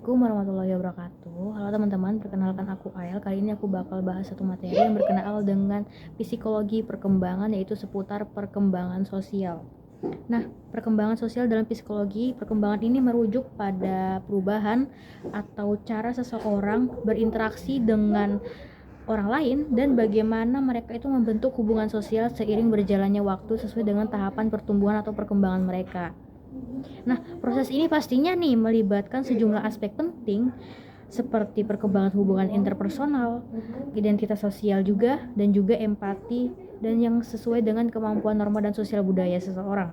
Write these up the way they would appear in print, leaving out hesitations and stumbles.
Assalamualaikum warahmatullahi wabarakatuh. Halo teman-teman, perkenalkan aku Ael. Kali ini aku bakal bahas satu materi yang berkenaan dengan psikologi perkembangan, yaitu seputar perkembangan sosial. Nah, perkembangan sosial dalam psikologi perkembangan ini merujuk pada perubahan atau cara seseorang berinteraksi dengan orang lain dan bagaimana mereka itu membentuk hubungan sosial seiring berjalannya waktu sesuai dengan tahapan pertumbuhan atau perkembangan mereka. Nah, proses ini pastinya nih melibatkan sejumlah aspek penting seperti perkembangan hubungan interpersonal, identitas sosial juga, dan juga empati dan yang sesuai dengan kemampuan norma dan sosial budaya seseorang.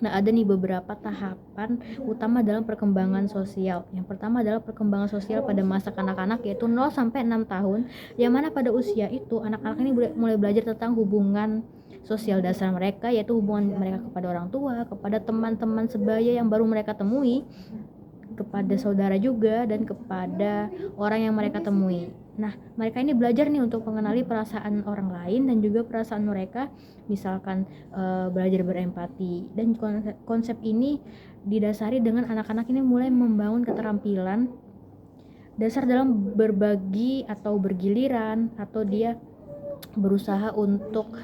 Nah, ada nih beberapa tahapan utama dalam perkembangan sosial. Yang pertama adalah perkembangan sosial pada masa kanak-kanak, yaitu 0 sampai 6 tahun, yang mana pada usia itu anak-anak ini mulai belajar tentang hubungan sosial dasar mereka, yaitu hubungan mereka kepada orang tua, kepada teman-teman sebaya yang baru mereka temui, kepada saudara juga, dan kepada orang yang mereka temui. Nah, mereka ini belajar nih untuk mengenali perasaan orang lain dan juga perasaan mereka, misalkan belajar berempati. Dan konsep ini didasari dengan anak-anak ini mulai membangun keterampilan dasar dalam berbagi atau bergiliran, atau dia berusaha untuk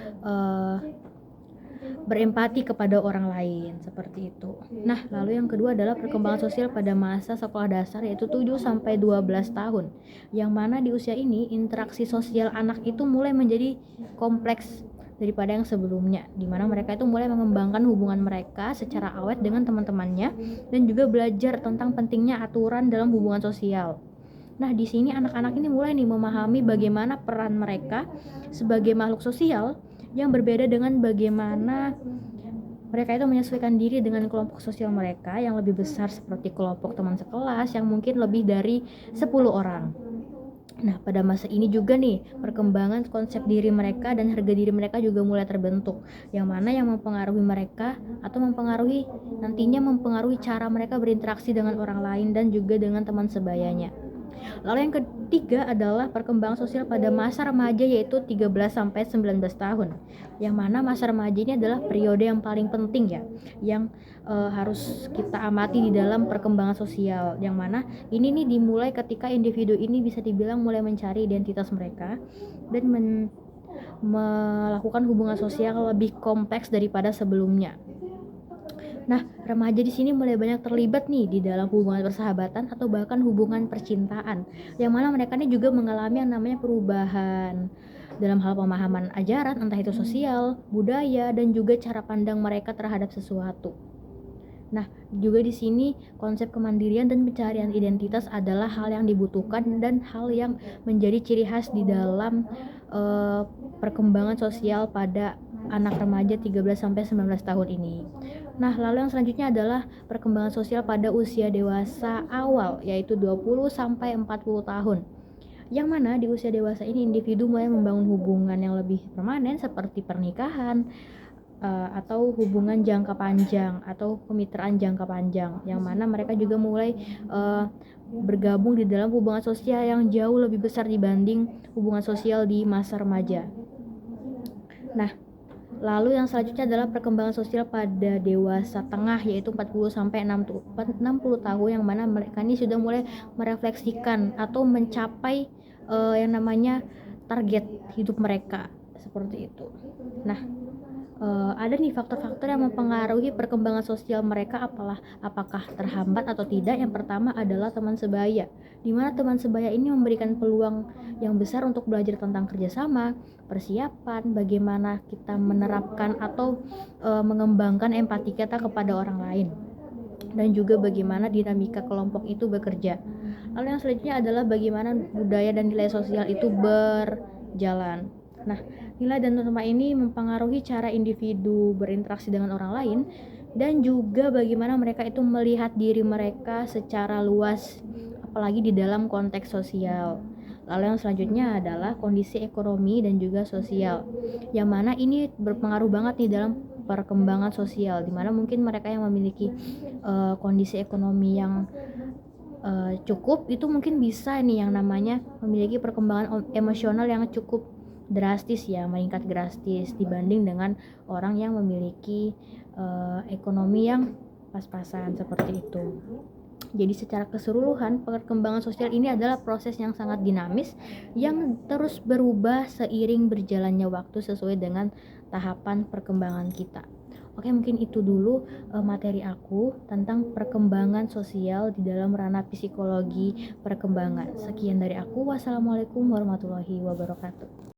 berempati kepada orang lain, seperti itu. Nah, lalu yang kedua adalah perkembangan sosial pada masa sekolah dasar, yaitu 7 sampai 12 tahun. Yang mana di usia ini interaksi sosial anak itu mulai menjadi kompleks daripada yang sebelumnya, di mana mereka itu mulai mengembangkan hubungan mereka secara awet dengan teman-temannya dan juga belajar tentang pentingnya aturan dalam hubungan sosial. Nah, di sini anak-anak ini mulai nih memahami bagaimana peran mereka sebagai makhluk sosial yang berbeda dengan bagaimana mereka itu menyesuaikan diri dengan kelompok sosial mereka yang lebih besar, seperti kelompok teman sekelas yang mungkin lebih dari 10 orang. Nah, pada masa ini juga nih perkembangan konsep diri mereka dan harga diri mereka juga mulai terbentuk, yang mana yang mempengaruhi mereka atau nantinya mempengaruhi cara mereka berinteraksi dengan orang lain dan juga dengan teman sebayanya. Lalu yang ketiga adalah perkembangan sosial pada masa remaja, yaitu 13 sampai 19 tahun. Yang mana masa remaja ini adalah periode yang paling penting ya, yang harus kita amati di dalam perkembangan sosial. Yang mana ini nih dimulai ketika individu ini bisa dibilang mulai mencari identitas mereka dan melakukan hubungan sosial lebih kompleks daripada sebelumnya. Nah, remaja di sini mulai banyak terlibat nih di dalam hubungan persahabatan atau bahkan hubungan percintaan, yang mana mereka ini juga mengalami yang namanya perubahan dalam hal pemahaman ajaran, entah itu sosial, budaya, dan juga cara pandang mereka terhadap sesuatu. Nah, juga di sini konsep kemandirian dan pencarian identitas adalah hal yang dibutuhkan dan hal yang menjadi ciri khas di dalam perkembangan sosial pada anak remaja 13 sampai 19 tahun ini. Nah, lalu yang selanjutnya adalah perkembangan sosial pada usia dewasa awal, yaitu 20 sampai 40 tahun. Yang mana di usia dewasa ini individu mulai membangun hubungan yang lebih permanen seperti pernikahan, atau hubungan jangka panjang atau kemitraan jangka panjang, yang mana mereka juga mulai bergabung di dalam hubungan sosial yang jauh lebih besar dibanding hubungan sosial di masa remaja. Nah, lalu yang selanjutnya adalah perkembangan sosial pada dewasa tengah, yaitu 40 sampai 60 tahun, yang mana mereka ini sudah mulai merefleksikan atau mencapai yang namanya target hidup mereka, seperti itu. Nah, ada nih faktor-faktor yang mempengaruhi perkembangan sosial mereka, apakah terhambat atau tidak. Yang pertama adalah teman sebaya, di mana teman sebaya ini memberikan peluang yang besar untuk belajar tentang kerjasama, persiapan, bagaimana kita menerapkan atau mengembangkan empati kita kepada orang lain, dan juga bagaimana dinamika kelompok itu bekerja. Lalu yang selanjutnya adalah bagaimana budaya dan nilai sosial itu berjalan. Nah, nilai dan norma ini mempengaruhi cara individu berinteraksi dengan orang lain dan juga bagaimana mereka itu melihat diri mereka secara luas, apalagi di dalam konteks sosial. Lalu yang selanjutnya adalah kondisi ekonomi dan juga sosial, yang mana ini berpengaruh banget nih dalam perkembangan sosial, dimana mungkin mereka yang memiliki kondisi ekonomi yang cukup itu mungkin bisa nih yang namanya memiliki perkembangan emosional yang cukup drastis ya, meningkat drastis dibanding dengan orang yang memiliki ekonomi yang pas-pasan, seperti itu. Jadi secara keseluruhan, perkembangan sosial ini adalah proses yang sangat dinamis yang terus berubah seiring berjalannya waktu sesuai dengan tahapan perkembangan kita. Oke, mungkin itu dulu materi aku tentang perkembangan sosial di dalam ranah psikologi perkembangan. Sekian dari aku. Wassalamualaikum warahmatullahi wabarakatuh.